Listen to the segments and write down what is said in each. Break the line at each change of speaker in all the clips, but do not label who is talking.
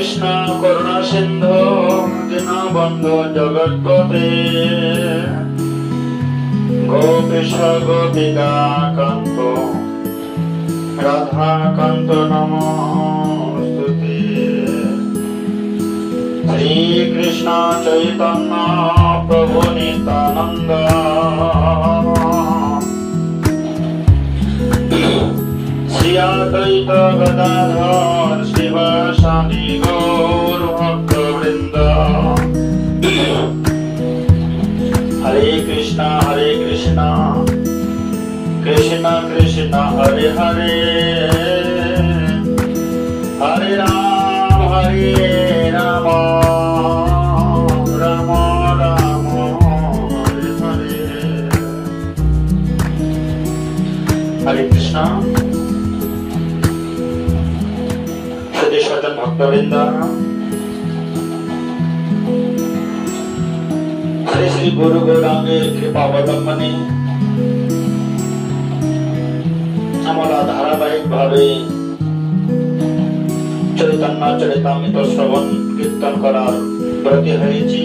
কৃষ্ণ করুণা সিন্ধু দীনবন্ধু জগৎপতে গোপীশ গোপিকা কান্ত রাধাকান্ত নমস্তুতে। শ্রীকৃষ্ণ চৈতন্য প্রভু নিত্যানন্দ শ্রী অদ্বৈত গদাধর শিবাসাদি গৌর ভক্তবৃন্দ। হরে কৃষ্ণ কৃষ্ণ কৃষ্ণ হরে হরে, হরে রাম রাম রাম হরে হরে। হরে কৃষ্ণ। সতী স্বজন ভক্তবৃন্দ, শ্রী শ্রী গুরু গৌরাঙ্গের কৃপা অবলম্বনে আমরা ধারাবাহিক ভাবে চৈতন্য চরিতামৃত শ্রবণ কীর্তন করার ব্রতী হয়েছি।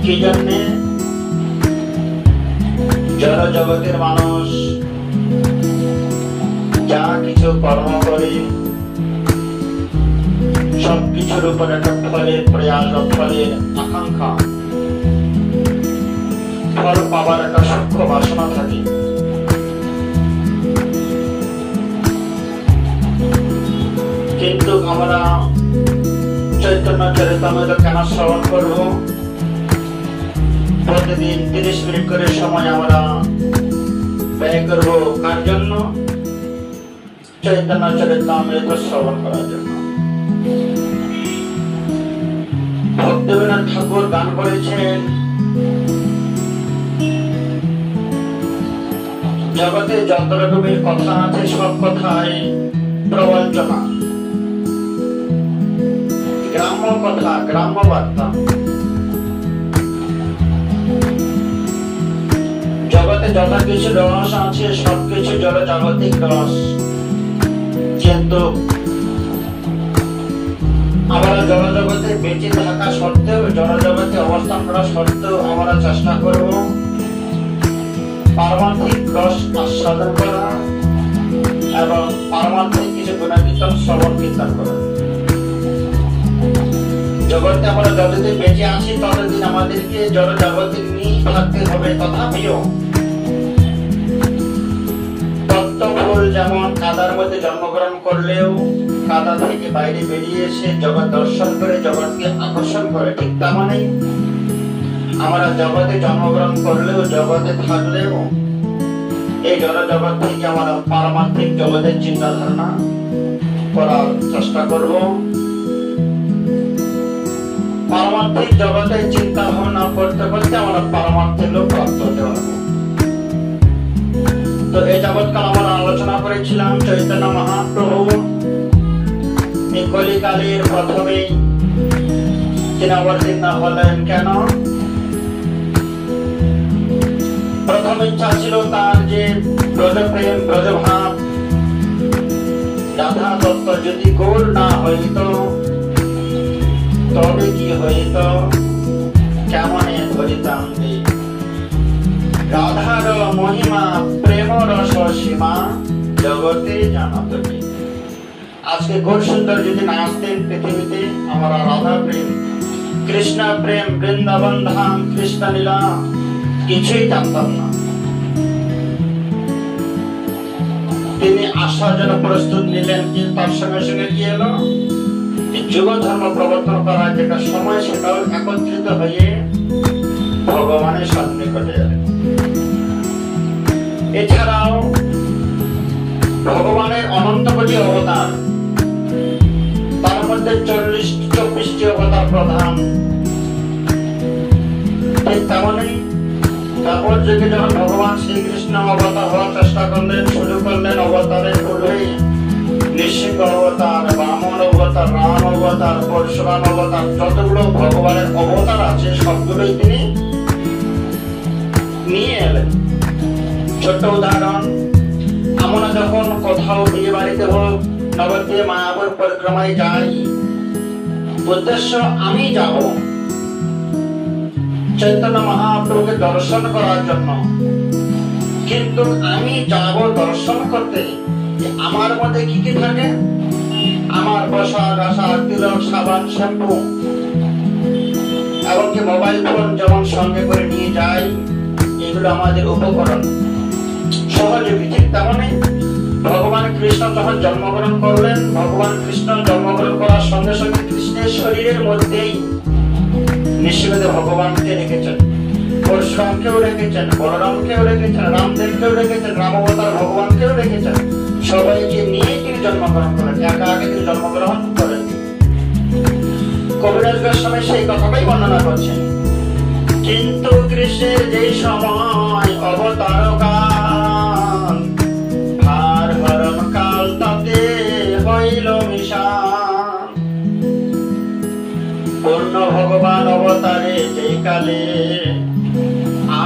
কি জন্যে? জড় জগতের মানুষ যা কিছু কর্ম করে সবকিছুর উপর একটা ফলের প্রয়াস, ফলের আকাঙ্ক্ষা, ফল পাবার একটা সূক্ষ্ম বাসনা থাকে। কিন্তু আমরা চৈতন্য চরিতামৃত কেন শ্রবণ করব? প্রতিদিন 30 মিনিট করে সময় আমরা ব্যয় করব কার জন্য? চৈতন্য চরিতামৃত শ্রবণ করার জন্য। ভক্তিবিনোদ ঠাকুর গান করেছেন, জগতে যত রকমের কথা আছে সব কথাই প্রবঞ্চনা, গ্রাম্য কথা, গ্রাম্য বার্তা। জগতে যত কিছু রস আছে সবকিছু জড় জাগতিক রস। কিন্তু আমরা জড় জগতে বেঁচে থাকা সত্ত্বেও, জড় জগতে অবস্থান করা সত্ত্বেও আমরা চেষ্টা করব পারমার্থিক রস আস্বাদন করা এবং পারমার্থিক কিছু গুণাকীর্তন শ্রবণ কীর্তন করা। জগতে আমরা যতদিন বেঁচে আছি ততদিন আমাদেরকে জড় জগতে নিয়ে থাকতে হবে। তথাপিও তত্ত্বফল যেমন কাদার মধ্যে জন্মগ্রহণ করলেও কাদা থেকে বাইরে বেরিয়ে এসে জগৎ দর্শন করে জগৎকে আকর্ষণ করে, ঠিক তেমনি আমরা জগতে জন্মগ্রহণ করলেও, জগতে থাকলেও এই জড় জগৎ থেকে আমরা পারমার্থিক জগতের চিন্তা ধারণা করার চেষ্টা করব। পারমার্থিক জগতের চিন্তা ভাবনা করতে করতে আমরা পারমার্থিক লোক প্রাপ্ত হতে পারবো। তো এই জগৎকাল আমরা আলোচনা করেছিলাম চৈতন্য মহাপ্রভু এই কলিকালের প্রথমেই তিনি অবতীর্ণ হলেন কেন? প্রথম ইচ্ছা ছিল তার যে ব্রজপ্রেম, ব্রজভাব, রাধা তত্ত্ব যদি গৌর না হইত তবে কি হইত, কেমনে ধরিতাম রাধার মহিমা, প্রেম রস সীমা জগতে জানত কি। আজকে গৌর সুন্দর যদি না আসতেন পৃথিবীতে, আমরা রাধা প্রেম, কৃষ্ণ প্রেম, বৃন্দাবন ধাম, কৃষ্ণ লীলা কিছুই জানতাম না। তিনি আসার জন্য প্রস্তুত নিলেন, কিন্তু তার সঙ্গে সঙ্গে কি এলো? যুগ ধর্ম প্রবর্তন করার যেটা সময় সেটাও একত্রিত হয়ে ভগবানের সন্নিকটে এলেন। এছাড়াও ভগবানের অনন্ত কোটি অবতার, তার মধ্যে 24টি অবতার প্রধান। ঠিক তেমনি তারপর যুগে যখন ভগবান শ্রীকৃষ্ণ অবতার হওয়ার চেষ্টা করলেন, শুরু করলেন অবতারের পূর্বেই নৃসিংহ অবতার, বামন অবতার, রাম অবতার, পরশুরাম অবতার, যতগুলো ভগবানের অবতার আছে সবগুলোই তিনি নিয়ে এলেন। ছোট উদাহরণ, আমরা যখন কোথাও বিয়ে বাড়িতে হোক, নবদ্বীপে মায়াপুর পরিক্রমায় যাই, উদ্দেশ্য আমি যাব চৈতন্য মহাপ্রভুকে দর্শন করার জন্য। কিন্তু আমি যাব দর্শন করতে, আমার মধ্যে কি কি থাকে? আমার পোশাক আশাক, তিলক, সাবান, শ্যাম্পু, এমনকি মোবাইল ফোন যেমন সঙ্গে করে নিয়ে যাই, এগুলো আমাদের উপকরণ, সহযোগী। ঠিক তেমনি ভগবান কৃষ্ণ যখন জন্মগ্রহণ করলেন, ভগবান কৃষ্ণ জন্মগ্রহণ করার সঙ্গে সঙ্গে কৃষ্ণের শরীরের মধ্যেই নিঃসন্দেহে ভগবানকে রেখেছেন, পরশুরামকেও রেখেছেন, বলরামকেও রেখেছেন, রামদেবকেও রেখেছেন, রামাবতার ভগবানকেও রেখেছেন। সবাইকে নিয়ে তিনি জন্মগ্রহণ করেন, একা একা তিনি জন্মগ্রহণ করেন। কবিরাজ গোস্বামী সেই কথাটাই বর্ণনা করছেন। কিন্তু কৃষ্ণের যেই সময় অবতার কাল, ভার হরণ কাল, তাতে হইল মিশন। পূর্ণ ভগবান অবতারে যেই কালে,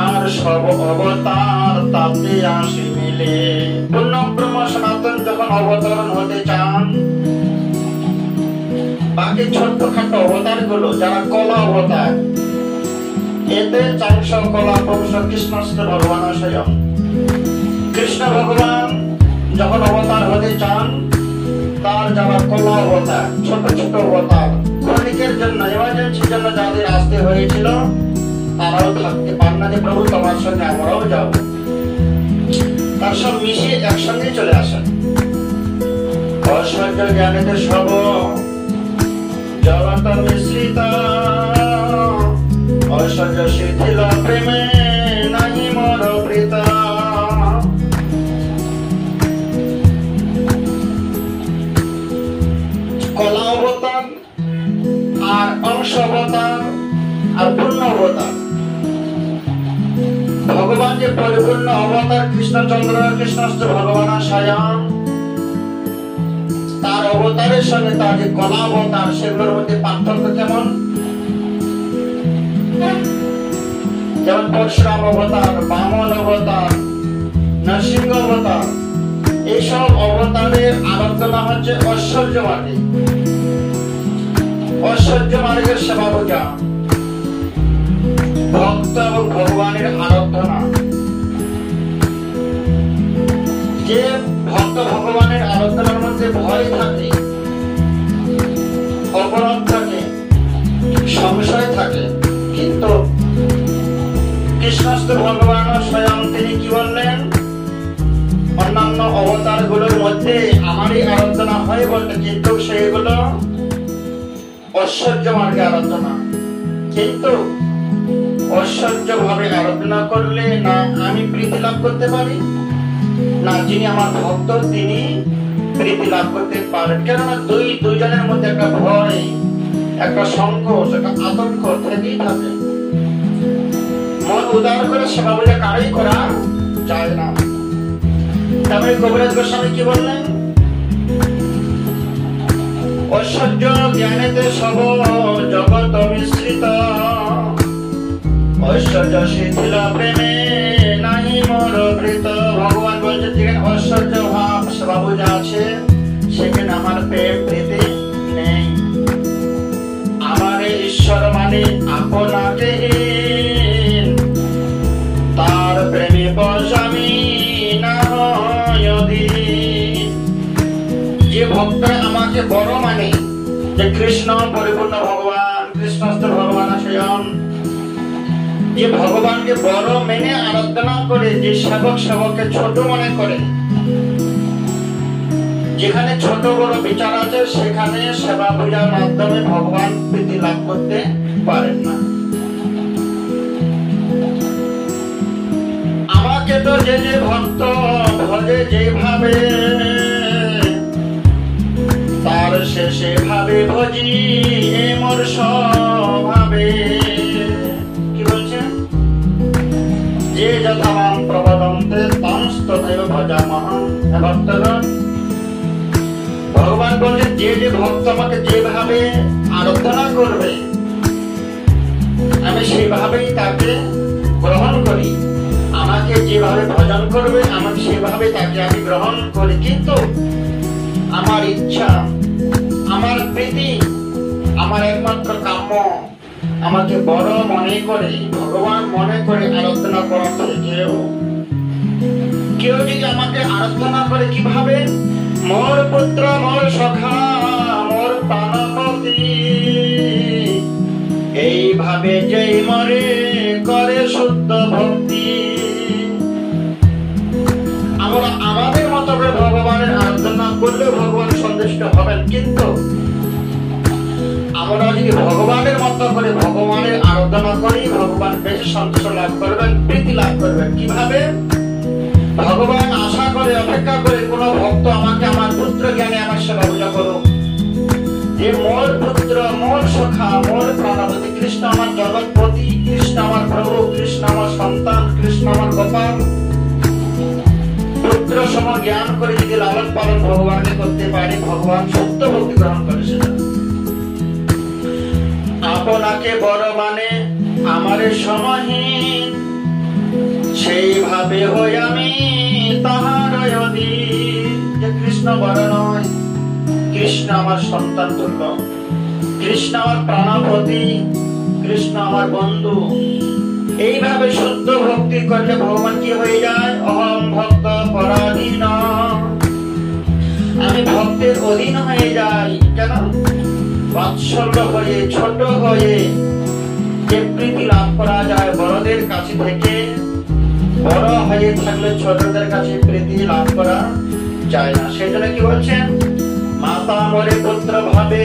আর সব অবতার তাতে আসি মিলে। পূর্ণ ব্রহ্ম সনাতন যখন অবতরণ হতে চান, বাকি ছোট্টখাটো অবতার গুলো যারা কলা অবতার, এতে চাংশ কলা বংশ কৃষ্ণস্ত ভগবান স্বয়ং। কৃষ্ণ ভগবান যখন অবতার হতে চান, তার যারা কলা অবতার, ছোট ছোট অবতার, ক্ষণিকের জন্য, এমার্জেন্সির জন্য যাদের আসতে হয়েছিল, তারাও থাকতে পার না যে প্রভু তোমার সঙ্গে আমরাও যাব। তার সব মিশিয়ে একসঙ্গে চলে আসেন। ঐশ্বর্য জ্ঞানীতে সব জগত মিশ্রিত, ঐশ্বর্য শিথিল প্রেমে নাহি মোর প্রীত। কলা অবতার আর অংশ অবতার আর পূর্ণ অবতার। ভগবান যে পরিপূর্ণ অবতার কৃষ্ণচন্দ্র, কৃষ্ণস্ত ভগবান স্বয়ং, তার অবতারের সঙ্গে তার যে কলা অবতার, সেগুলোর মধ্যে পার্থক্য কেমন? যেমন পরশুরাম অবতার, বামন অবতার, নরসিংহ অবতার, এইসব অবতারের আরাধনা হচ্ছে ঐশ্বর্য মার্গে, ঐশ্বর্য মার্গের সেবা পূজা, ভক্ত এবং ভগবানের আরাধনা। যে ভক্ত ভগবানের আরাধনার মধ্যে ভয় থাকে, অপরাধ থাকে, সংশয় থাকে, কিন্তু কৃষ্ণস্ত ভগবান স্বয়ং তিনি কি বললেন? অন্যান্য অবতার গুলোর মধ্যে আমারই আরাধনা হয় বলতে, কিন্তু সেইগুলো ঐশ্বর্য মার্গে আরাধনা। কিন্তু ঐশ্বর্য ভাবে আরাধনা করলে না আমি প্রীতি লাভ করতে পারি, না যিনি আমার ভক্ত তিনি প্রীতি লাভ করতে পারেন। কেননা দুইজনের মধ্যে একটা ভয়, একটা সংকোচ, একটা আতঙ্ক থেকেই থাকে। মন উদার করে সেবা পূজা কারই করা যায় না। তারপরে কবিরাজ গোস্বামী কি বললেন? ঐশ্বর্য জ্ঞানেতে সব জগৎ মিশ্রিত, ঐশ্বর্য শিথিল প্রেমে নাহি মোর প্রীত। ভগবান বলছে যেখানে ঐশ্বর্য ভাব সেবা পূজা আছে, সেখানে আমার প্রেম প্রীতি নেই। আমার ঈশ্বর মানে আপনাকে, তার প্রেমে বশ আমি না হয় অধীন। যে ভক্ত আমাকে বড় মানে, যে কৃষ্ণ পরিপূর্ণ ভগবান, কৃষ্ণস্ত ভগবান স্বয়ং, যে ভগবানকে বড় মেনে আরাধনা করে, যে সেবক সেবককে ছোট মনে করে, যেখানে ছোট বড় বিচার আছে, সেখানে সেবা পূজার মাধ্যমে ভগবান প্রীতি লাভ করতে পারেন না। আমাকে তো যে যে ভক্ত ভজে যেভাবে, তার শেষে ভাবে ভজি মোর স্বভাবে। কি বলছে? যে যথামান প্রবদন্তে তংস্তদেব ভজামহং। ভক্তগণ, ভগবান বলছেন যে যে ভক্ত আমাকে যেভাবে আরাধনা করবে, আমি সেইভাবেই তাকে গ্রহণ করি। আমাকে যেভাবে ভজন করবে আমাকে সেভাবে তাকে আমি গ্রহণ করি, কিন্তু আমার ইচ্ছা, আমার প্রীতি, আমার একমাত্র কাম্য আমাকে বড় মনে করে, ভগবান মনে করে আরাধনা করা থেকেও কেউ যদি আমাকে আরাধনা করে কিভাবে, মোর পুত্র মোর সখা মোর প্রাণপতি, এইভাবে যেই মরে করে শুদ্ধ ভক্তি। আমরা আমাদের মতো করে ভগবানের আরাধনা করলে ভগবান সন্তুষ্ট হবেন, কিন্তু আমরা যদি ভগবানের মতো করে ভগবানের আরাধনা করি ভগবান বেশি সন্তোষ লাভ করবেন, প্রীতি লাভ করবেন। কিভাবে? ভগবান আশা করে অপেক্ষা করে কোন ভক্ত আমাকে আমার পুত্র জ্ঞানে আমার সেবা পূজা করুক, যে মোর পুত্র মোর সখা মোর প্রাণপতি, কৃষ্ণ আমার জগৎপতি, কৃষ্ণ আমার প্রভু, কৃষ্ণ আমার সন্তান, কৃষ্ণ আমার গোপাল। পুত্র সম জ্ঞান করে যদি লালন পালন ভগবানকে করতে পারি ভগবান সত্য ভক্তি গ্রহণ করে। সেটা আপনাকে বড় মানে আমারে সমহীন, সেইভাবে হই আমি তাহার অধীন। যে কৃষ্ণ বড় নয়, কৃষ্ণ আমার সন্তান তুল্য, কৃষ্ণ আমার প্রাণপতি, কৃষ্ণ আমার বন্ধু। এইভাবে শুদ্ধ ভক্তি করলে ভগবান কি হয়ে যায়? অহম ভক্ত পরাধীন, আমি ভক্তের অধীন হয়ে যাই। কেন? বাৎসল্য হয়ে, ছোট হয়ে যে প্রীতি লাভ করা যায় বড়দের কাছে থেকে, বড় হয়ে থাকলে ছোটদের কাছে প্রীতি লাভ করা যায় না। সেই জন্য কি বলছেন? মাতা মরে পুত্র ভাবে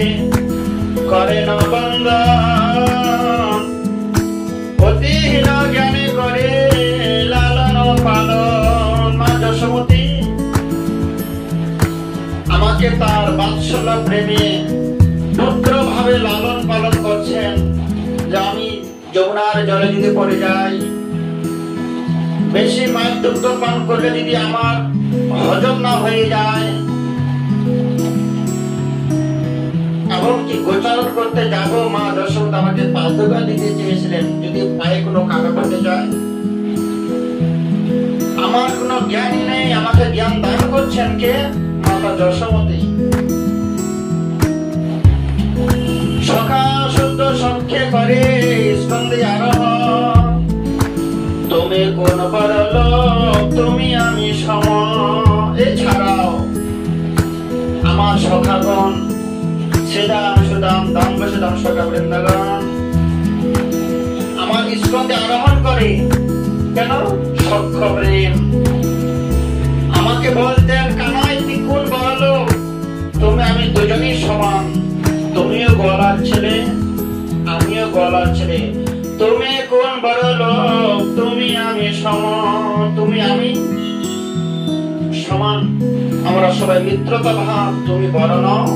করে না বন্দন, অতিহীন জ্ঞানে করে লালন পালন। মা যশোমতী আমাকে তার বাৎসল্য প্রেমে পুত্র ভাবে লালন পালন করছেন। যে আমি যমুনার জলে যদি পড়ে যাই, বেশি মায়ের দুগ্ধ পান করলে যদি আমার হজম না হয়ে যায়, এবং কি গোচারণ করতে যাবো, মা যশোদা আমাকে পাদুকা দিতে চেয়েছিলেন যদি পায়ে কোনো কাটা পড়তে যায়। আমার কোনো জ্ঞানই নেই, আমাকে জ্ঞান দান করছেন কে? মাতা যশোমতী। সখা শুদ্ধ সখ্যে করে স্কন্দে আরোহণ, তুমি কোন বড় লোক তুমি আমি সম। এছাড়াও আমার সখাগণ শ্রীদাম সুদাম দাম বসুদাম সখা বৃন্দাগণ আমার স্কন্দে আরোহণ করে। কেন? সখ্য প্রেম। আমাকে বলতেন, কানাই তুই কোন বড় লোক, তুমি আমি দুজনই সমান, তুমিও গলার ছেলে আমিও গলার ছেলে, তুমি কোন বড় লোক তুমি আমি সমান, তুমি আমি সমান, আমরা সবাই মিত্রতা ভাব, তুমি বড় নও।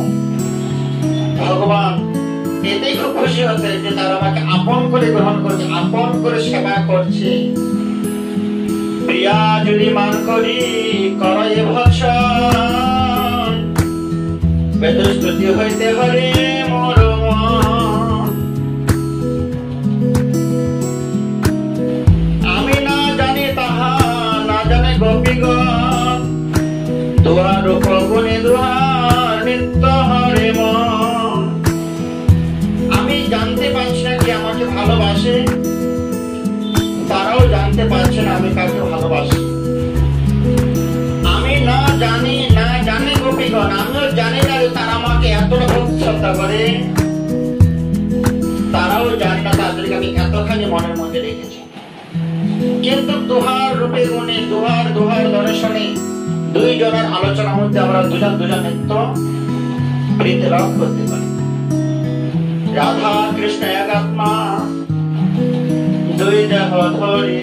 ভগবান এতেই খুব খুশি হতে যে তারা আমাকে আপন করে গ্রহণ করছে, আপন করে সেবা করছে। প্রিয়া যদি মান করি করে ভৎসন, বেদস্তুতি হইতে হরে মোর মন। আমি না জানি তাহা না জানে গোপীগণ, দুয়ার উপগুণে দুয়ার নিত্য হরে মন। আমি জানতে পারছি না কি আমাকে ভালোবাসে, তারাও জানতে পারছে না আমি কাকে ভালোবাসি। আমি না জানি গোপীগণ, আমিও জানি না তারা আমাকে এতটা ভক্তি শ্রদ্ধা করে, তারাও জানে না তাদেরকে আমি এতখানি মনের মধ্যে রেখেছি। কিন্তু দুহার রূপে গুণে দুহার দর্শনে দুই জনের আলোচনার মধ্যে আমরা দুজন নিত্য প্রীতি লাভ করতে পারি। রাধা কৃষ্ণ এক আত্মা দুই দেহ ধরি,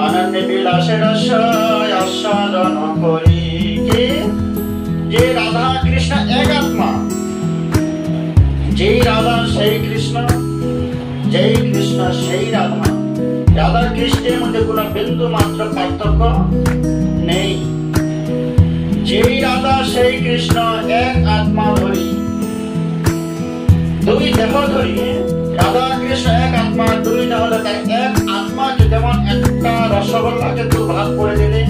অনন্য বিলাসের আস্বাদন করি। যে রাধা কৃষ্ণ এক আত্মা, যেই রাধা সেই কৃষ্ণ, যেই কৃষ্ণ সেই রাধা। রাধা কৃষ্ণের মধ্যে কোন বিন্দু মাত্র পার্থক্য নেই। যেই রাধা সেই কৃষ্ণ এক আত্মা ধরি, দুই দেহ ধরি। রাধা কৃষ্ণ এক আত্মা, দুই না হলে তাই এক আত্মাকে যেমন একটা রসগোল্লাকে দুই ভাগ করে দিলে,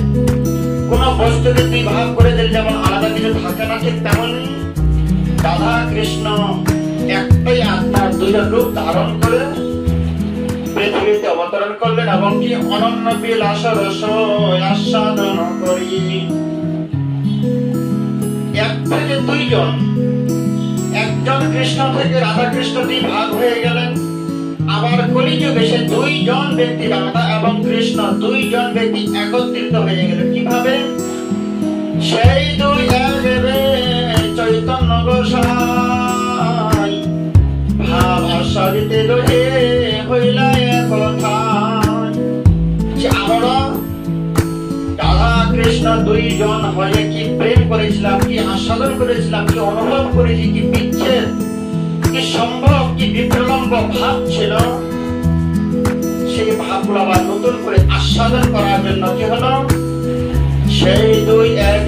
কোন বস্তুকে দুই ভাগ করে দিলে যেমন আলাদা কিছু থাকে না, ঠিক তেমনি রাধা কৃষ্ণ একটাই আত্মার দুইটা রূপ ধারণ করে পৃথিবীতে অবতরণ করলেন এবং কি অনন্য বিলাস রস আস্বাদন করি। এক থেকে দুইজন, একজন কৃষ্ণ থেকে রাধা কৃষ্ণ দুই ভাগ হয়ে গেলেন। আবার কলিযুগে সে দুইজন ব্যক্তি রাধা এবং কৃষ্ণ দুইজন ব্যক্তি একত্রিত হয়ে গেলেন। কিভাবে? সেই দুই এক চৈতন্য গোসাই ভাব আস্বাদিতে দোহে হইলা একথায়। যে আমরা রাধা কৃষ্ণ দুইজন হয়ে কি প্রেম করেছিলাম, কি আস্বাদন করেছিলাম, কি অনুভব করেছি, কি বিচ্ছেদ, কি সম্ভব, কি বিপ্রলম্ব ভাব ছিল, সেই ভাবগুলো আবার নতুন করে আস্বাদন করার জন্য কি হলো, সেই দুই এক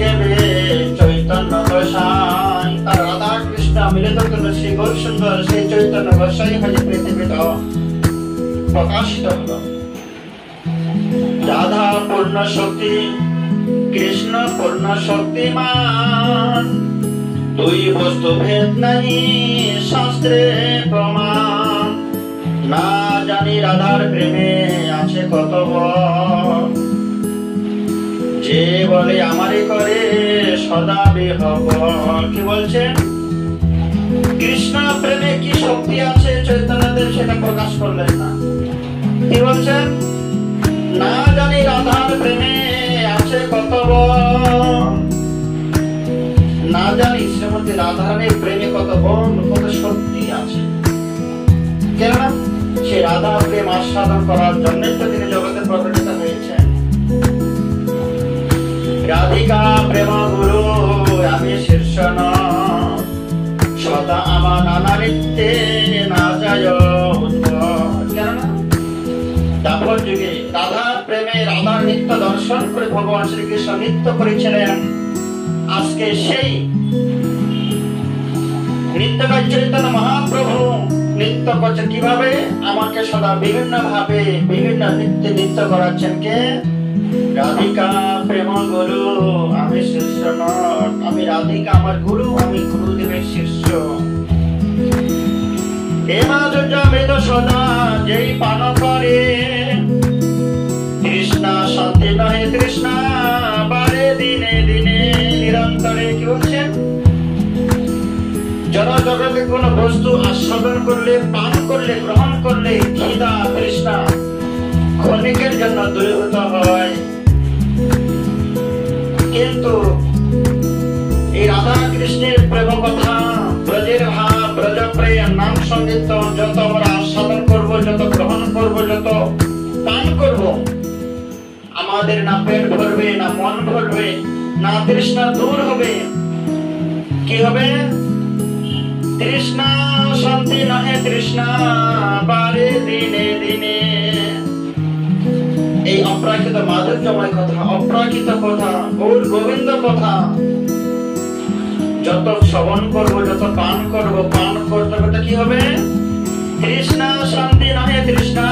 চৈতন্য গোসাই তার রাধা কৃষ্ণ মিলিত করল শ্রী গৌর সুন্দর সেই চৈতন্য গোসাই হয়ে পৃথিবীতে প্রকাশিত হলো। রাধা পূর্ণ শক্তি, কৃষ্ণ পূর্ণ শক্তিমান, দুই বস্তু ভেদ নাই শাস্ত্রে প্রমাণ। না জানি রাধার প্রেমে আছে কত বল, যে বলে আমারে করে সদা বিহবল। কি বলছেন? কৃষ্ণ প্রেমে কি শক্তি আছে চৈতন্যদেব সেটা প্রকাশ করলেন না। কি বলছেন? না জানি রাধার প্রেমে আছে কত বল, না জানি শ্রীমতী রাধারানীর প্রেমে কত বল, কত শক্তি আছে। কেন? সে রাধা প্রেম আস্বাদন করার জন্য তো তিনি জগতে প্রকটিত হয়েছেন। রাধিকা প্রেম গুরু আমি শীর্ষ সদা আমার নানা নৃত্যে না যায় উদ্ভট। কেননা দাপর যুগে রাধার প্রেমে রাধার নিত্য দর্শন করে ভগবান শ্রীকৃষ্ণ নৃত্য করেছিলেন। আজকে সেই নৃত্যকার চৈতন্য মহাপ্রভু নৃত্য করছেন। কিভাবে? আমাকে সদা বিভিন্ন ভাবে বিভিন্ন নৃত্যে নৃত্য করাচ্ছেন। কে? রাধিকা প্রেম গুরু আমি শিষ্য নট, আমি রাধিকা আমার গুরু, আমি গুরুদেবের শিষ্য। হে মাধুর্য মৃদ সদা যেই পান করে, তৃষ্ণা শান্তি নহে তৃষ্ণা বাড়ে দিনে দিনে নিরন্তরে। কি বলছেন? জড় জগতে কোন বস্তু আস্বাদন করলে, পান করলে, গ্রহণ করলে খিদা তৃষ্ণা ক্ষণিকের জন্য দূরীভূত হয়, কিন্তু এই রাধা কৃষ্ণের প্রেম কথা, ব্রজের ভাব, ব্রজ প্রেম, নাম সংকীর্তন যত আমরা আস্বাদন করব, যত গ্রহণ করব, যত পান করব, আমাদের না পেট ভরবে, না মন ভরবে, না তৃষ্ণা দূর হবে। কি হবে? তৃষ্ণা শান্তি নহে তৃষ্ণা বাড়ে দিনে দিনে। এই অপ্রাকৃত মাধুর্যময় কথা, অপ্রাকৃত কথা, গৌর গোবিন্দ কথা যত শ্রবণ করব, যত পান করব, পান করতে করতে কি হবে? তৃষ্ণা শান্তি নহে তৃষ্ণা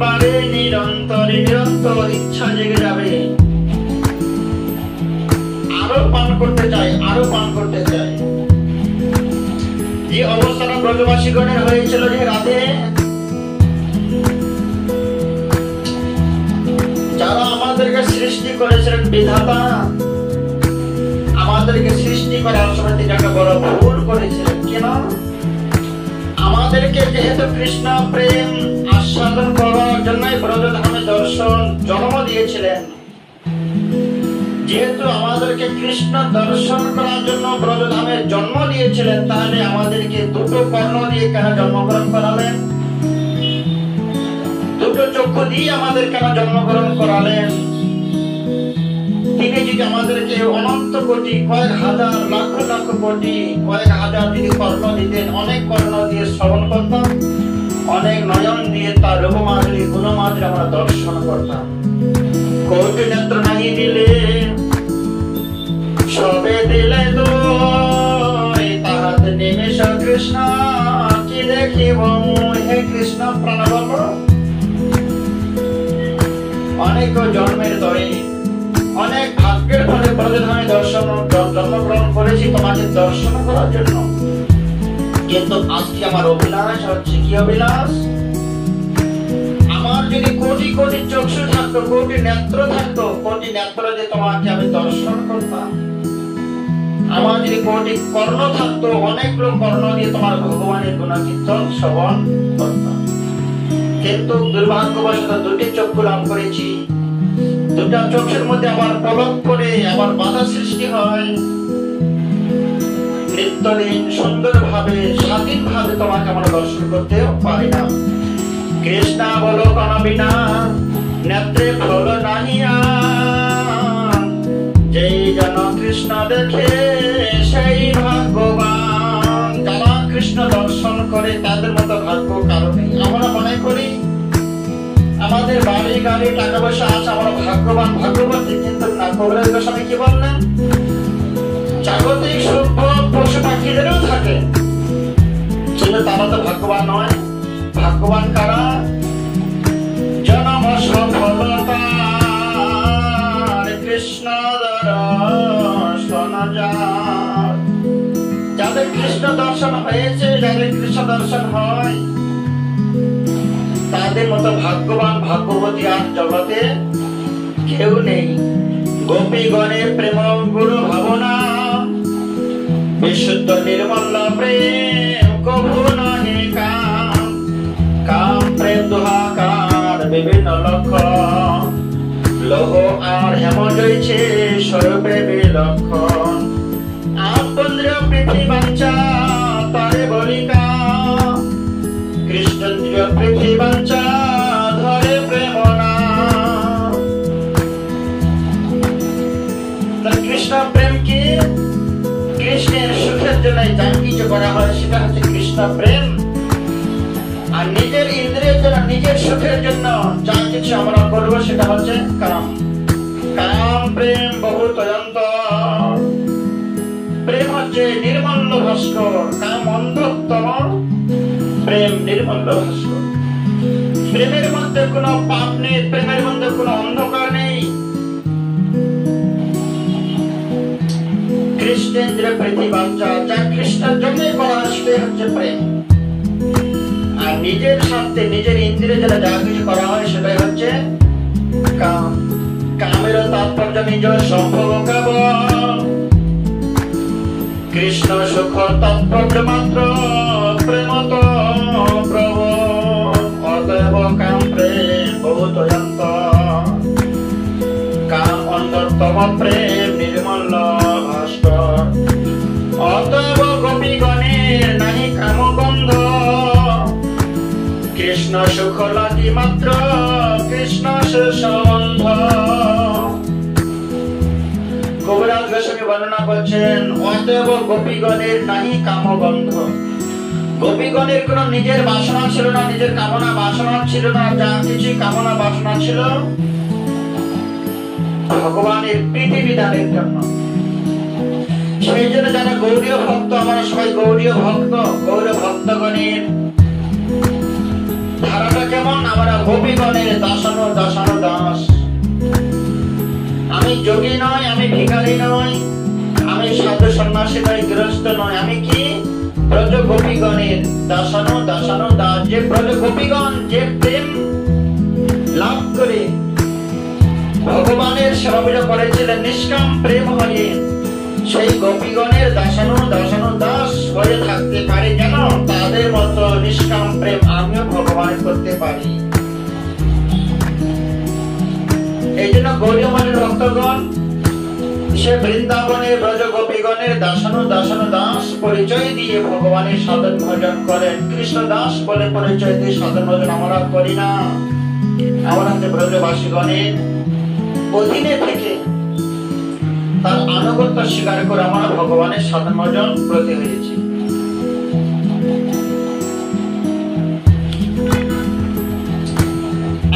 বাড়ে নিরন্তরে, নিরন্তর ইচ্ছা জেগে যাবে। আরো পান করতে চাই, আরো পান করতে চাই। যে অবস্থাটা ব্রজবাসীগণের হয়েছিল, যে রাধে যারা আমাদেরকে সৃষ্টি করেছিলেন বিধাতা, আমাদেরকে সৃষ্টি করার সময় তিনি একটা বড় ভুল করেছিলেন। কেন? আমাদেরকে যেহেতু কৃষ্ণ প্রেম আস্বাদন করার জন্যই ব্রজধামে দর্শন জন্ম দিয়েছিলেন, যেহেতু আমাদেরকে কৃষ্ণ দর্শন করার জন্য ব্রজধামে জন্ম দিয়েছিলেন, তাহলে আমাদেরকে দুটো কর্ণ দিয়ে কেন জন্মগ্রহণ করালেন? দুটো চক্ষু দিয়ে আমাদের কেন জন্মগ্রহণ করালেন? তিনি যদি আমাদেরকে অনন্ত কোটি, কয়েক হাজার, লক্ষ লক্ষ কোটি, কয়েক হাজার যদি কর্ণ দিতেন, অনেক কর্ণ দিয়ে শ্রবণ করতাম, অনেক নয়ন দিয়ে তার রূপমাধুরী গুণমাধুরী আমরা দর্শন করতাম। কোটি নেত্র নাহি দিলে সবে দিলে দোয়, তাহাতে নিমেষ কৃষ্ণ কি দেখিব হে ব্রজধামে জন্মগ্রহণ করেছি তোমাকে দর্শন করার জন্য, কিন্তু আজকে আমার অভিলাষ হচ্ছে কি অভিলাষ? আমার যদি কোটি কোটি চক্ষু থাকতো, কোটি নেত্র থাকতো, কোটি নেত্র দিয়ে তোমাকে আমি দর্শন করতাম। আমার যদি কোটি কর্ণ থাকতো, অনেকগুলো কর্ণ দিয়ে তোমার ভগবানের গুণকীর্তন শ্রবণ করতাম। কিন্তু দুর্ভাগ্যবশত দুটি চক্ষু লাভ করেছি, দুটা চোখের মধ্যে আবার পলক করে আবার বাধা সৃষ্টি হয়। নিত্যদিন সুন্দরভাবে স্বাধীনভাবে তোমাকে আমরা দর্শন করতেও পারি না। কৃষ্ণ বলো কোন বিনা নেত্রে ফল নাহিয়া, যেই জন কৃষ্ণ দেখে সেই ভাগ্যবান। যারা কৃষ্ণ দর্শন করে তাদের মতো ভাগ্য কারো নেই। আমরা মনে করি আমাদের বাড়ি গাড়ি টাকা পয়সা আছে, আমরা ভাগ্যবান ভাগ্যবতী, কিন্তু না। কবিরাজ গোস্বামী কি বললেন? জাগতিক সুখ পশু পাখিদেরও থাকে, কিন্তু তারা তো ভাগ্যবান নয়। ভাগ্যবান কারা? জনম সফলতা কৃষ্ণ দর্শন, যাদের কৃষ্ণ দর্শন হয়েছে, যাদের কৃষ্ণ দর্শন হয়, তাদের মতো ভাগ্যবান ভাগ্যবতী আর জগতে কেউ নেই। গোপীগণের প্রেম গুরু ভাবনা, বিশুদ্ধ নির্মল প্রেম কভু নাহি কাম। কাম প্রেম দুহাকার বিভিন্ন লক্ষণ, লৌহ আর হেম জয়ছে স্বরূপে বিলক্ষণ। আপন্দ্র পৃথিবাঞ্চা তারে বলিকা, কৃষ্ণেন্দ্রিয় পৃথিবাঞ্চা ধরে প্রেমনা। কৃষ্ণ প্রেম কি? কৃষ্ণের সুখের জন্য যা কিছু করা হয় সেটা হচ্ছে কৃষ্ণ প্রেম। আর নিজের ইন্দ্রিয়ের জন্য, নিজের সুখের জন্য যা কিছু আমরা করবো সেটা হচ্ছে কাম। কাম প্রেম বহুত অন্তর। প্রেম হচ্ছে নির্মল ভাস্কর, কাম অন্ধতম, প্রেম নির্মল ভাস্কর। প্রেমের মধ্যে কোনো পাপ নেই, প্রেমের মধ্যে কোনো অন্ধকার নেই। কৃষ্ণেন্দ্র পৃথিবাঞ্চা, যা কৃষ্ণের জন্য করা সেটাই হচ্ছে প্রেম। আর নিজের স্বার্থে নিজের ইন্দ্রিয়ে যেটা যা কিছু করা হয় সেটাই হচ্ছে কাম। কামের তাৎপর্য নিজ সম্ভব কেবল, কৃষ্ণ সুখ তাৎপর্য মাত্র প্রেম তো প্রভু। অতএব কাম প্রেম বহুত অন্তর, কাম অন্তরতম প্রেম নির্মল ভাস্কর। অতএব গোপীগণের নাহি কাম গন্ধ, কৃষ্ণ সুখ লাগি মাত্র কৃষ্ণ সুসম্বন্ধ। কবিরাজ গোস্বামী বর্ণনা করছেন, অতএব গোপীগণের নাহি কামগন্ধ। গোপীগণের কোন নিজের বাসনা ছিল না, নিজের কামনা বাসনা ছিল না। যা কিছু কামনা বাসনা ছিল ভগবানের প্রীতি বিধানের জন্য। সেই জন্য যারা গৌরীয় ভক্ত, আমরা সবাই গৌরীয় ভক্ত। গৌরীয় ভক্তগণের ধারাটা কেমন? আমরা গোপীগণের দাসানো দাসানো দাস। আমি যোগী নয়, আমি ভিখারি নয়, আমি সাধু সন্ন্যাসী নয়, গৃহস্থ নয়। আমি কি? ব্রজ গোপীগণের দাসানো দাসানো দাস। যে ব্রজ গোপীগণ যে প্রেম লাভ করে ভগবানের সেবা পূজা করেছিলেন নিষ্কাম প্রেম হয়ে, সেই গোপীগণের দাসানো দাসানো দাস হয়ে থাকতে পারে, যেন তাদের মতো নিষ্কাম প্রেম আমিও ভগবান করতে পারি। এই জন্য গৌরীয় মনের ভক্তগণ সে বৃন্দাবনের ব্রজ গোপীগণের দাসানো দাসানো দাস পরিচয় দিয়ে ভগবানের সাধন ভজন করেন। কৃষ্ণ দাস বলে পরিচয় দিয়ে সাধন ভজন আমরা করি না। আমরা হচ্ছে ব্রজবাসীগণের অধীনে থেকে তার আনুগত্য স্বীকার করে আমরা ভগবানের সাধন ভজন ব্রতী হয়েছি।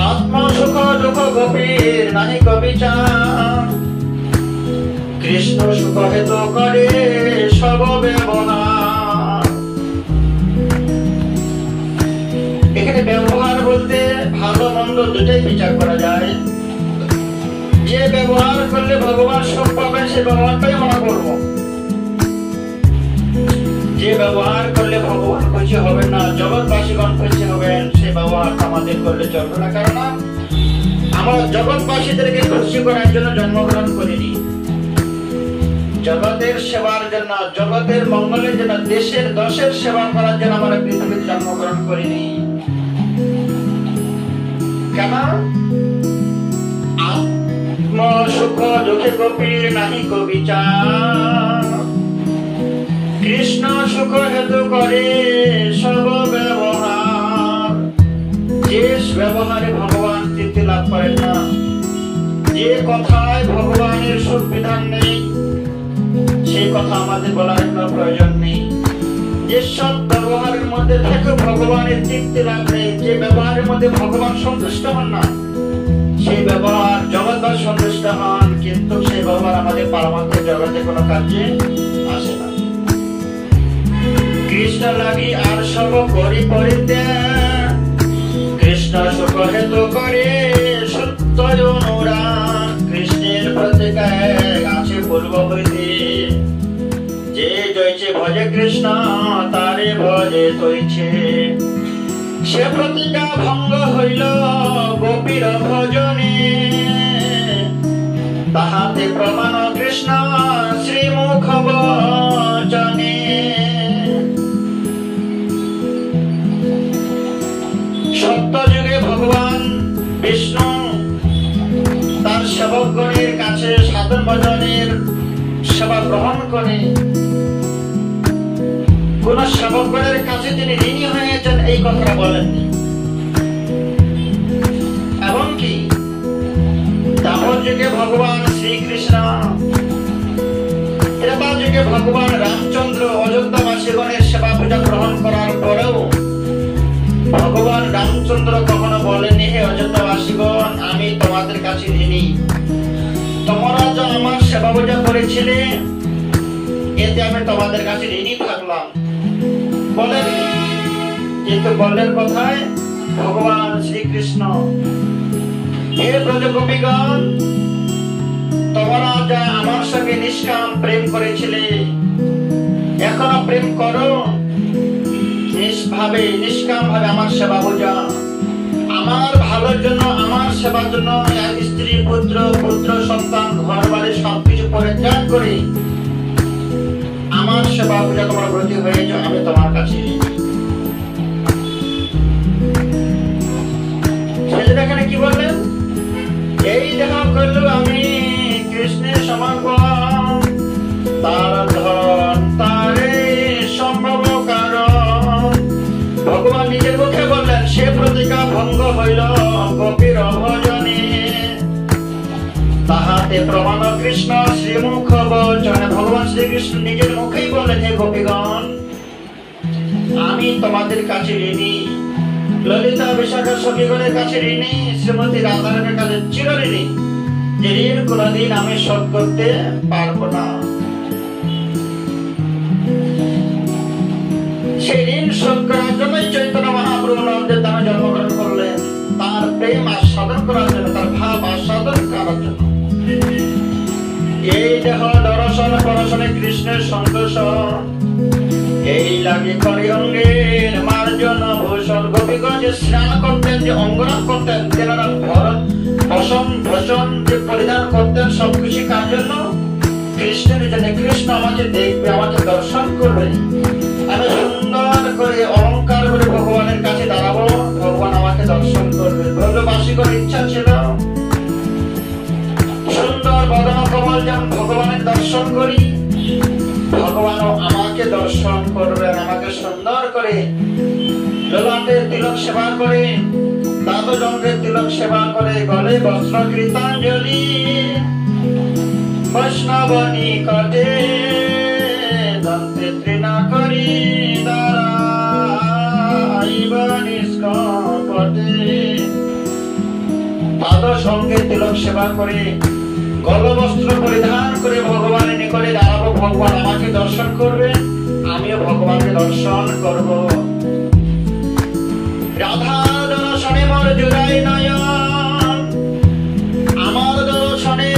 আত্মা সুখ দুঃখ গোপীর নাহি কবিচার, কৃষ্ণ সুখ হেতু করে সব ব্যবহার। এখানে ব্যবহার বলতে ভালো মন্দ দুটাই বিচার করা যায়। যে ব্যবহার করলে ভগবান সুখ পাবেন সে ব্যবহারটাই আমরা করব। যে ব্যবহার করলে ভগবান খুশি হবেন না, জগৎবাসীগণ খুশি হবেন, সে ব্যবহার আমাদের করলে চলবে না। কারণ আমরা জগৎবাসীদেরকে খুশি করার জন্য জন্মগ্রহণ করিনি, জগতের সেবার জন্য, জগতের মঙ্গলের জন্য, দেশের দশের সেবা করার জন্য আমরা পৃথিবীতে জন্মগ্রহণ করিনি। কেন? আত্ম সুখ দুঃখে গোপীর নাহি কবিচার, কৃষ্ণ সুখ হেতু করে সব ব্যবহার। যে ব্যবহারে ভগবান তৃপ্তি লাভ করেন না, যে কথায় ভগবানের সুখ বিধান নেই, সেই কথা আমাদের বলার কোনো প্রয়োজন নেই। যে সব ব্যবহারের মধ্যে থেকে ভগবানের তৃপ্তি লাভ নেই, যে ব্যবহারের মধ্যে ভগবান সন্তুষ্ট হন না, সেই ব্যবহার জগৎবাস সন্তুষ্ট হন, কিন্তু সেই ব্যবহার আমাদের পারমার্থিক জগতে কোনো কাজে আসে না। কৃষ্ণ লাগি আর সব করি পরিত্যাগ, কৃষ্ণ সুখ হেতু করে সত্য অনুরাগ। কৃষ্ণের প্রতিজ্ঞায় আছে পূর্ব হইতে, যে জয়ছে ভজে কৃষ্ণ তারে ভজে তৈছে। সে প্রতিজ্ঞা ভঙ্গ হইল গোপীর ভজনে, তাহাতে প্রমাণ কৃষ্ণ শ্রীমুখ বচনে। সত্যযুগে ভগবান বিষ্ণু তার সেবকগণের কাছে সাধন ভজনের সেবা গ্রহণ করে। কোন সেবকগণের কাছে তিনি ঋণী হয়েছেন এই কথাটা বলেননি। এবং কি দাপর যুগে ভগবান শ্রীকৃষ্ণ, ত্রেতা যুগে ভগবান রামচন্দ্র অযোধ্যাবাসীগণের সেবা পূজা গ্রহণ করার পরেও ভগবান রামচন্দ্র কখনো বলেনি, হে অযোধ্যাবাসীগণ, আমি তোমাদের কাছে ঋণী, তোমরা যা আমার সেবা পূজা করেছিলে এতে আমি তোমাদের কাছে ঋণী থাকলাম বলেন। কিন্তু বললেন কথায় ভগবান শ্রীকৃষ্ণ, হে ব্রজগোপীগণ, তোমরা যা আমার সঙ্গে নিষ্কাম প্রেম করেছিলে এখনো প্রেম করো, নিষ্কাম ভাবে আমার সেবা পূজা, আমার ভালোর জন্য, আমার সেবার জন্য স্ত্রী পুত্র পুত্র সন্তান ঘর বাড়ি সবকিছু পরিত্যাগ করে আমার সেবা পূজা তোমরা ব্রতী হয়েছ, আমি তোমার কাছে। এখানে কি বললেন? এই দেখা করলো আমি কৃষ্ণের সমর্পণ, তার ধন তারে সম্ভব কারণ। ভগবান নিজের মুখে বললেন, সে প্রতিজ্ঞা ভঙ্গ হইল গোপীর ভজনে, তাহাতে প্রমাণ কৃষ্ণ শ্রীমুখ বচনে। ভগবান শ্রীকৃষ্ণ নিজের মুখেই বললেন, হে গোপীগণ, আমি তোমাদের কাছে ঋণী, ললিতা বিশাখা সখীগণের কাছে ঋণী, শ্রীমতী রাধারানীর কাছে চির ঋণী, যে ঋণ কোনদিন আমি শোধ করতে পারবো না। সেই ঋণ শোধ করার জন্যই চৈতন্য মহাপ্রভু নবদ্বীপ ধামে জন্মগ্রহণ করলেন, তার প্রেম আস্বাদন করার জন্য, তার ভাব আস্বাদন করার জন্য। এই দেহ দর্শন পরশনে কৃষ্ণের সন্তোষ, এই লাগে করি অঙ্গের মার্জন ভূষণ। গোপীগণ যে স্নান করতেন, যে অঙ্গরাগ করতেন, তেনারা বসন ভূষণ যে পরিধান করতেন, সবকিছু কার জন্য? কৃষ্ণের জন্য। কৃষ্ণ আমাকে দেখবে, আমাকে দর্শন করবে, আমি সুন্দর করে অলঙ্কার করে ভগবানের কাছে দাঁড়াবো, ভগবান আমাকে দর্শন করবে। ব্রজবাসীগণ ইচ্ছা ছিল সুন্দর বদন কমল যেমন ভগবানের দর্শন করি, ভগবানও আমাকে দর্শন করবেন, আমাকে সুন্দর করে ললাটে তিলক সেবা করে, দাদযন্ত্রের তিলক সেবা করে, গলে বস্ত্র কৃতাঞ্জলি, বৈষ্ণবনী কটে দন্তে তৃণা করি পাদ সঙ্গে তিলক সেবা করে, গলবস্ত্র পরিধান করে ভগবানের নিকটে দাঁড়াবো, ভগবান আমাকে দর্শন করবে, আমিও ভগবানকে দর্শন করব। রাধা দর্শনে মোর জুড়াই নয়ন, আমার দর্শনে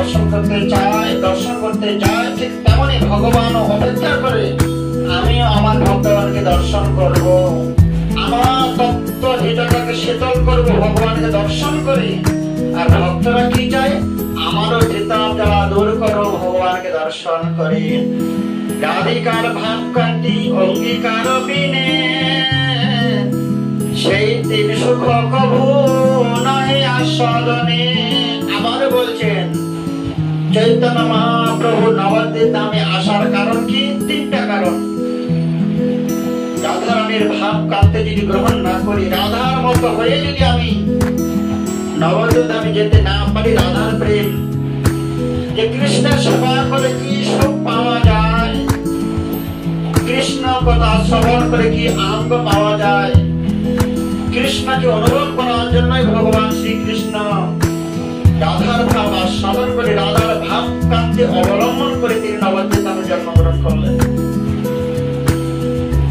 দর্শন করতে চায় ঠিক তেমনি ভগবান অপেক্ষা করে আমিও আমার ভক্তগণকে দর্শন করব, আমার তত্ত্ব হৃদয়টাকে শীতল করব ভগবানকে দর্শন করে। আর ভক্তরা কি চায়? আমারও চিতাম জ্বালা দূর করো ভগবানকে দর্শন করে। রাধিকার ভাবকান্তি অঙ্গীকার বিনে সেই দিন সুখ কভু নয় আস্বাদনে। আবার বলছেন চৈতন্য মহাপ্রভু নবদ্বীপ ধামে আসার কারণ কি? তিনটা কারণ। রাধারানীর ভাব কান্তে যদি গ্রহণ না করি, রাধার মতো হয়ে যদি আমি নবদ্বীপ ধামে যেতে না পারি, রাধার প্রেম যে কৃষ্ণের সেবা করে কি সুখ পাওয়া যায়, কৃষ্ণ কথা শ্রবণ করে কি আনন্দ পাওয়া যায়, কৃষ্ণকে অনুভব করার জন্যই ভগবান শ্রীকৃষ্ণ রাধার ভাব আস্বাদন করে, রাধার ভাব কান্তি অবলম্বন করে তিনি নবদ্বীপ ধামে জন্মগ্রহণ করলেন।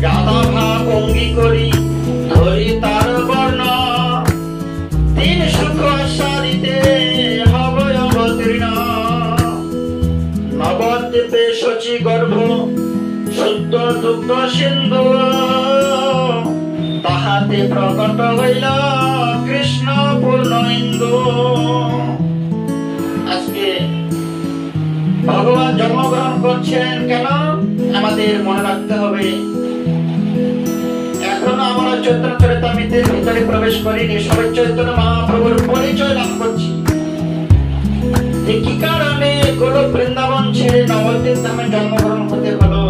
রাধা ভাব অঙ্গী করি ধরি তার বর্ণ, তিন সুখ আস্বাদিতে হব অবতীর্ণ। নবদ্বীপে শচী গর্ভ শুদ্ধ দুগ্ধ সিন্ধু, তাহাতে প্রকট হইল কৃষ্ণ পূর্ণ ইন্দু। আজকে ভগবান জন্মগ্রহণ করছেন কেন? আমাদের মনে রাখতে হবে, এখনো আমরা চৈতন্য চরিতামৃতের ভিতরে প্রবেশ করিনি, সবাই চৈতন্য মহাপ্রভুর পরিচয় লাভ করছি। যে কি কারণে গোলক বৃন্দাবন ছেড়ে নবদ্বীপ ধামে জন্মগ্রহণ হতে হলো,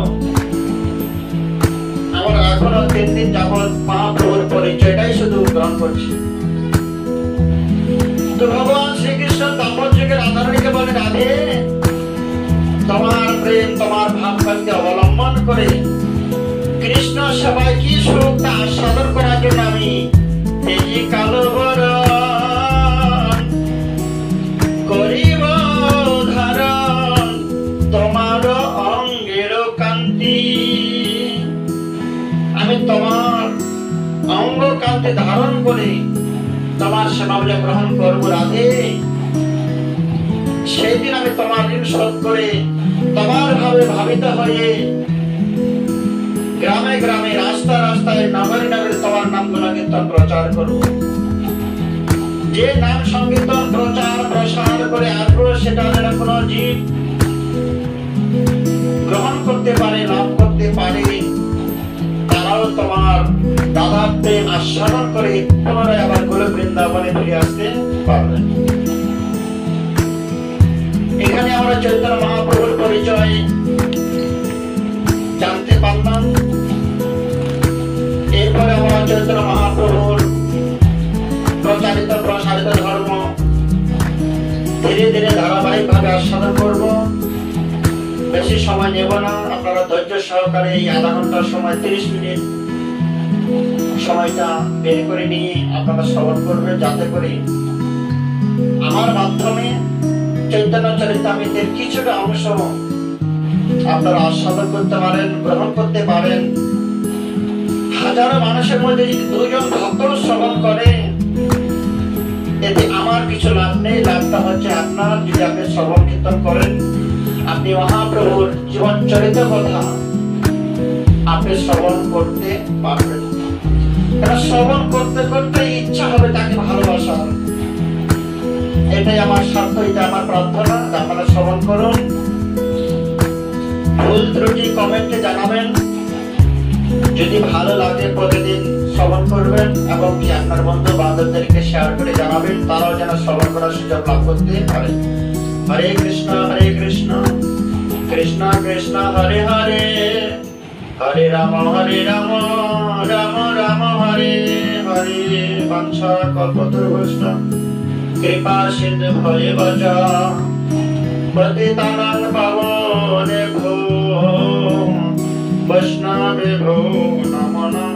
আমরা এখনো 3 দিন যাবৎ মহাপ্রভুর পরিচয়টাই শুধু গ্রহণ করছি। তো ভগবান শ্রীকৃষ্ণ তাপস যুগে রাধারানীকে বলে, রাধে তোমার প্রেম তোমার ভাবকান্তি অবলম্বন করে কৃষ্ণ সবাই কি সুখ তা আস্বাদন করার জন্য আমি এই কালবরণ করিব ধারণ তোমার অঙ্গের কান্তি। আমি তোমার অঙ্গ কান্তি ধারণ করে তোমার সেবা গ্রহণ করবো রাধে। সেই দিন আমি তোমার ঋণ শোধ করে তোমার ভাবে ভাবিত হয়ে গ্রামে গ্রামে রাস্তা রাস্তায় নগরে নগরে তোমার নাম গুণকীর্তন প্রচার করব। যে নাম সংকীর্তন প্রচার প্রসার করে আগ্রহ সেটা যেন কোনো জীব গ্রহণ করতে পারে, লাভ করতে পারে, তারাও তোমার দাদা প্রেম আস্বাদন করে পুনরায় আবার গোলক বৃন্দাবনে ফিরে আসতে পারবে। এখানে আমরা চৈতন্য মহাপ্রভুর পরিচয় জানতে পারলাম। এরপরে আমরা চৈতন্য মহাপ্রভুর প্রচারিত প্রসারিত ধর্ম ধীরে ধীরে ধারাবাহিক ভাবে আস্বাদন করব। বেশি সময় নেব না, আপনারা ধৈর্য সহকারে এই আধা ঘন্টার সময় 30 মিনিট সময়টা বের করে নিয়ে আপনারা শ্রবণ করবেন, যাতে করে আমার মাধ্যমে চৈতন্য চরিতামৃতের কিছুটা অংশ আপনারা আস্বাদন করতে পারেন, গ্রহণ করতে পারেন। হাজারো মানুষের মধ্যে যদি 2 জন ভক্ত শ্রবণ করে, এতে আমার কিছু লাভ নেই, লাভটা হচ্ছে আপনার। যদি আপনি শ্রবণ কীর্তন করেন, আপনি মহাপ্রভুর জীবন চরিত কথা আপনি শ্রবণ করতে পারবেন। কারণ শ্রবণ করতে করতে ইচ্ছা হবে তাকে ভালোবাসার। এটাই আমার স্বার্থ, এটা আমার প্রার্থনা। আপনারা শ্রবণ করুন, ভুল ত্রুটি কমেন্টে জানাবেন। যদি ভালো লাগে প্রতিদিন শ্রবণ করবেন এবং কি আপনার বন্ধু বান্ধবদেরকে শেয়ার করে জানাবেন, তারাও যেন শ্রবণ করার সুযোগ লাভ করতে পারে। হরে কৃষ্ণ কৃষ্ণ কৃষ্ণ হরে হরে, হরে রাম রাম রাম হরে হরে। বাঞ্ছা কল্পতরুভ্যশ্চ কৃপা সিন্ধু ভয়েবচ পতিতানাং পাবনেভ্যো বৈষ্ণবেভ্যো নমো নমঃ।